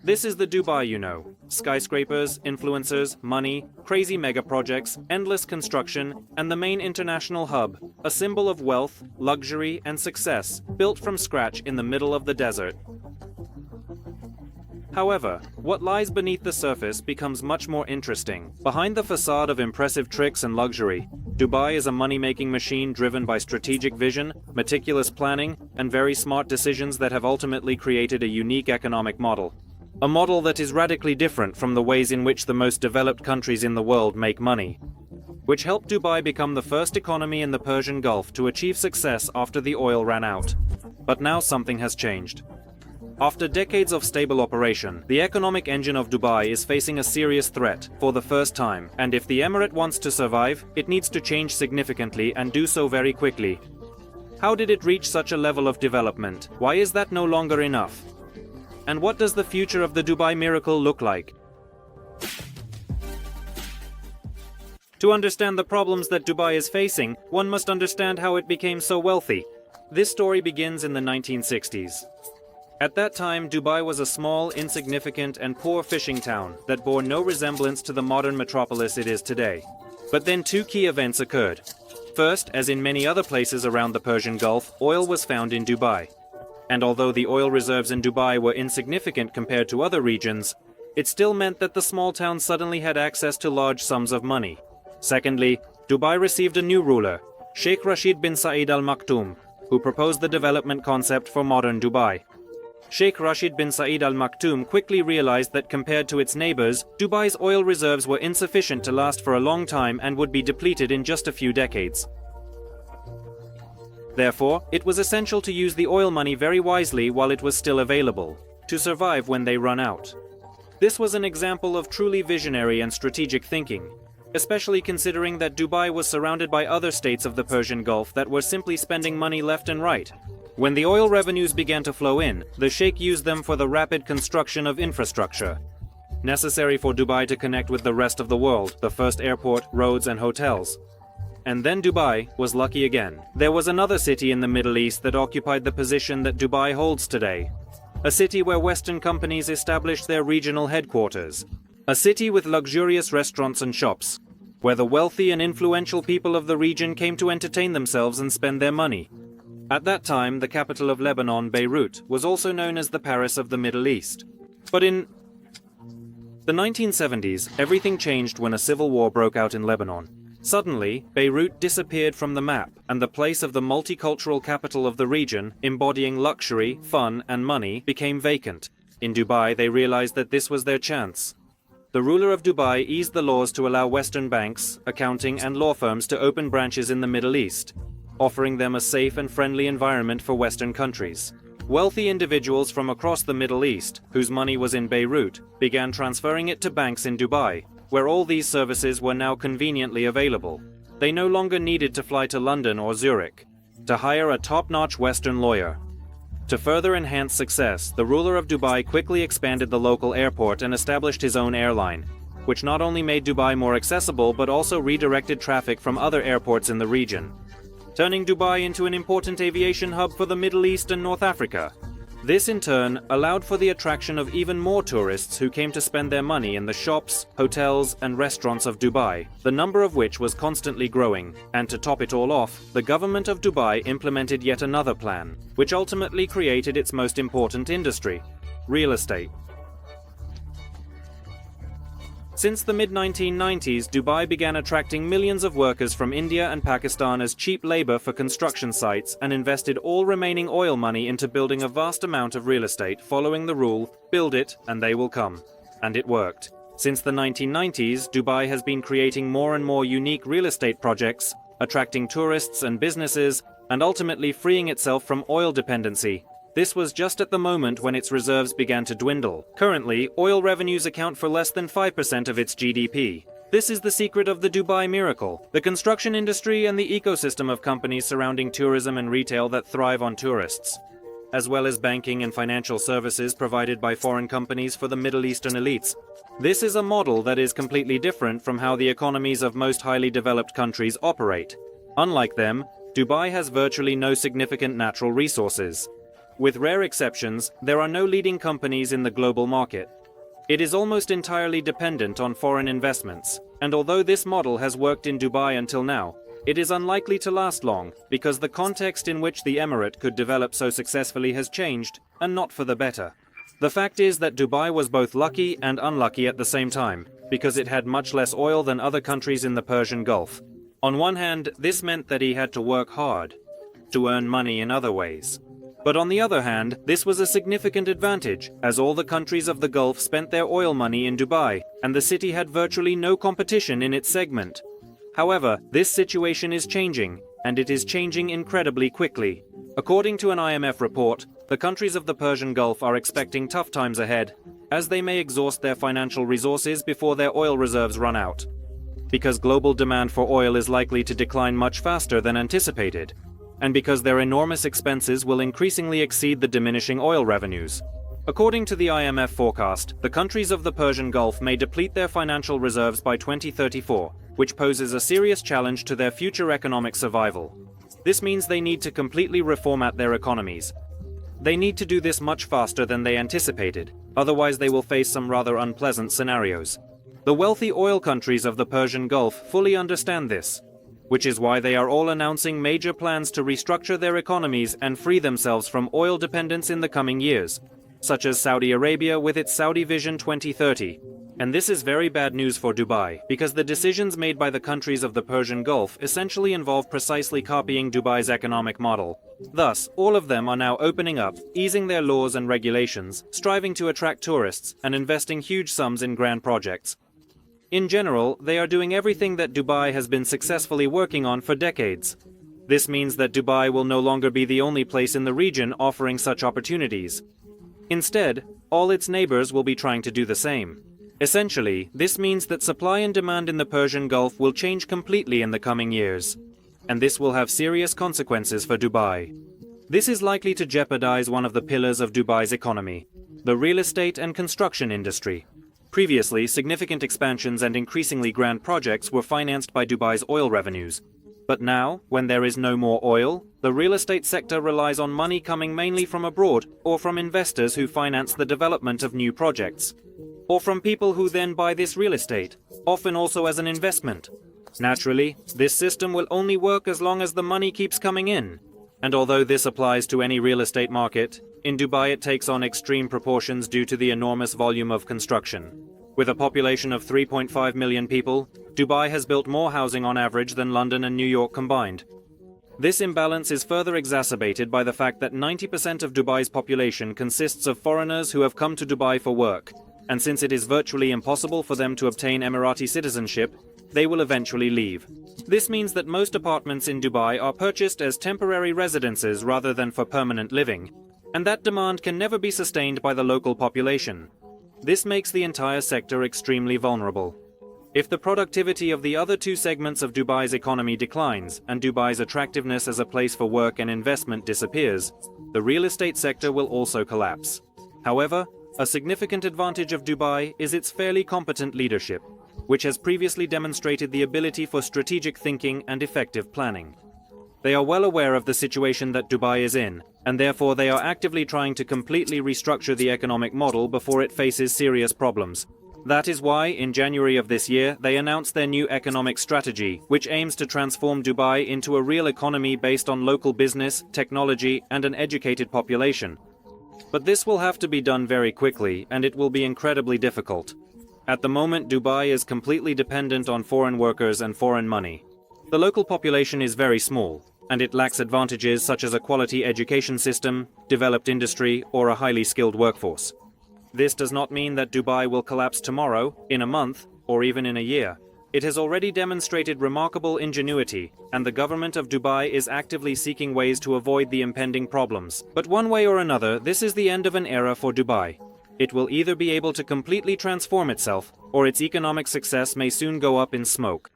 This is the Dubai you know. Skyscrapers, influencers, money, crazy mega projects, endless construction, and the main international hub, a symbol of wealth, luxury, and success, built from scratch in the middle of the desert. However, what lies beneath the surface becomes much more interesting. Behind the facade of impressive tricks and luxury, Dubai is a money-making machine driven by strategic vision, meticulous planning, and very smart decisions that have ultimately created a unique economic model. A model that is radically different from the ways in which the most developed countries in the world make money, which helped Dubai become the first economy in the Persian Gulf to achieve success after the oil ran out. But now something has changed. After decades of stable operation, the economic engine of Dubai is facing a serious threat for the first time, and if the emirate wants to survive, it needs to change significantly and do so very quickly. How did it reach such a level of development? Why is that no longer enough? And what does the future of the Dubai miracle look like? To understand the problems that Dubai is facing, one must understand how it became so wealthy. This story begins in the 1960s. At that time, Dubai was a small, insignificant, and poor fishing town that bore no resemblance to the modern metropolis it is today. But then two key events occurred. First, as in many other places around the Persian Gulf, oil was found in Dubai. And although the oil reserves in Dubai were insignificant compared to other regions, it still meant that the small town suddenly had access to large sums of money. Secondly, Dubai received a new ruler, Sheikh Rashid bin Saeed Al Maktoum, who proposed the development concept for modern Dubai. Sheikh Rashid bin Saeed Al Maktoum quickly realized that compared to its neighbors, Dubai's oil reserves were insufficient to last for a long time and would be depleted in just a few decades. Therefore, it was essential to use the oil money very wisely while it was still available, to survive when they run out. This was an example of truly visionary and strategic thinking, especially considering that Dubai was surrounded by other states of the Persian Gulf that were simply spending money left and right. When the oil revenues began to flow in, the Sheikh used them for the rapid construction of infrastructure necessary for Dubai to connect with the rest of the world, the first airport, roads, and hotels. And then Dubai was lucky again. There was another city in the Middle East that occupied the position that Dubai holds today. A city where Western companies established their regional headquarters. A city with luxurious restaurants and shops, where the wealthy and influential people of the region came to entertain themselves and spend their money. At that time, the capital of Lebanon, Beirut, was also known as the Paris of the Middle East. But in the 1970s, everything changed when a civil war broke out in Lebanon. Suddenly, Beirut disappeared from the map, and the place of the multicultural capital of the region, embodying luxury, fun, and money, became vacant. In Dubai, they realized that this was their chance. The ruler of Dubai eased the laws to allow Western banks, accounting, and law firms to open branches in the Middle East, offering them a safe and friendly environment for Western countries. Wealthy individuals from across the Middle East, whose money was in Beirut, began transferring it to banks in Dubai, where all these services were now conveniently available. They no longer needed to fly to London or Zurich to hire a top-notch Western lawyer. To further enhance success, the ruler of Dubai quickly expanded the local airport and established his own airline, which not only made Dubai more accessible but also redirected traffic from other airports in the region, turning Dubai into an important aviation hub for the Middle East and North Africa. This in turn allowed for the attraction of even more tourists who came to spend their money in the shops, hotels, and restaurants of Dubai, the number of which was constantly growing. And to top it all off, the government of Dubai implemented yet another plan, which ultimately created its most important industry: real estate. Since the mid-1990s, Dubai began attracting millions of workers from India and Pakistan as cheap labor for construction sites and invested all remaining oil money into building a vast amount of real estate following the rule, build it and they will come. And it worked. Since the 1990s, Dubai has been creating more and more unique real estate projects, attracting tourists and businesses, and ultimately freeing itself from oil dependency. This was just at the moment when its reserves began to dwindle. Currently, oil revenues account for less than 5% of its GDP. This is the secret of the Dubai miracle. The construction industry and the ecosystem of companies surrounding tourism and retail that thrive on tourists, as well as banking and financial services provided by foreign companies for the Middle Eastern elites. This is a model that is completely different from how the economies of most highly developed countries operate. Unlike them, Dubai has virtually no significant natural resources. With rare exceptions, there are no leading companies in the global market. It is almost entirely dependent on foreign investments, and although this model has worked in Dubai until now, it is unlikely to last long because the context in which the emirate could develop so successfully has changed, and not for the better. The fact is that Dubai was both lucky and unlucky at the same time, because it had much less oil than other countries in the Persian Gulf. On one hand, this meant that he had to work hard to earn money in other ways. But on the other hand, this was a significant advantage, as all the countries of the Gulf spent their oil money in Dubai, and the city had virtually no competition in its segment. However, this situation is changing, and it is changing incredibly quickly. According to an IMF report, the countries of the Persian Gulf are expecting tough times ahead, as they may exhaust their financial resources before their oil reserves run out. Because global demand for oil is likely to decline much faster than anticipated, and because their enormous expenses will increasingly exceed the diminishing oil revenues. According to the IMF forecast, the countries of the Persian Gulf may deplete their financial reserves by 2034, which poses a serious challenge to their future economic survival. This means they need to completely reformat their economies. They need to do this much faster than they anticipated, otherwise they will face some rather unpleasant scenarios. The wealthy oil countries of the Persian Gulf fully understand this, which is why they are all announcing major plans to restructure their economies and free themselves from oil dependence in the coming years, such as Saudi Arabia with its Saudi Vision 2030. And this is very bad news for Dubai, because the decisions made by the countries of the Persian Gulf essentially involve precisely copying Dubai's economic model. Thus, all of them are now opening up, easing their laws and regulations, striving to attract tourists, and investing huge sums in grand projects. In general, they are doing everything that Dubai has been successfully working on for decades. This means that Dubai will no longer be the only place in the region offering such opportunities. Instead, all its neighbors will be trying to do the same. Essentially, this means that supply and demand in the Persian Gulf will change completely in the coming years, and this will have serious consequences for Dubai. This is likely to jeopardize one of the pillars of Dubai's economy, the real estate and construction industry. Previously, significant expansions and increasingly grand projects were financed by Dubai's oil revenues. But now, when there is no more oil, the real estate sector relies on money coming mainly from abroad or from investors who finance the development of new projects, or from people who then buy this real estate, often also as an investment. Naturally, this system will only work as long as the money keeps coming in. And although this applies to any real estate market, in Dubai it takes on extreme proportions due to the enormous volume of construction. With a population of 3.5 million people, Dubai has built more housing on average than London and New York combined. This imbalance is further exacerbated by the fact that 90% of Dubai's population consists of foreigners who have come to Dubai for work, and since it is virtually impossible for them to obtain Emirati citizenship, they will eventually leave. This means that most apartments in Dubai are purchased as temporary residences rather than for permanent living, and that demand can never be sustained by the local population. This makes the entire sector extremely vulnerable. If the productivity of the other two segments of Dubai's economy declines and Dubai's attractiveness as a place for work and investment disappears, the real estate sector will also collapse. However, a significant advantage of Dubai is its fairly competent leadership, which has previously demonstrated the ability for strategic thinking and effective planning. They are well aware of the situation that Dubai is in, and therefore they are actively trying to completely restructure the economic model before it faces serious problems. That is why, in January of this year, they announced their new economic strategy, which aims to transform Dubai into a real economy based on local business, technology, and an educated population. But this will have to be done very quickly, and it will be incredibly difficult. At the moment, Dubai is completely dependent on foreign workers and foreign money. The local population is very small, and it lacks advantages such as a quality education system, developed industry, or a highly skilled workforce. This does not mean that Dubai will collapse tomorrow, in a month, or even in a year. It has already demonstrated remarkable ingenuity, and the government of Dubai is actively seeking ways to avoid the impending problems. But one way or another, this is the end of an era for Dubai. It will either be able to completely transform itself, or its economic success may soon go up in smoke.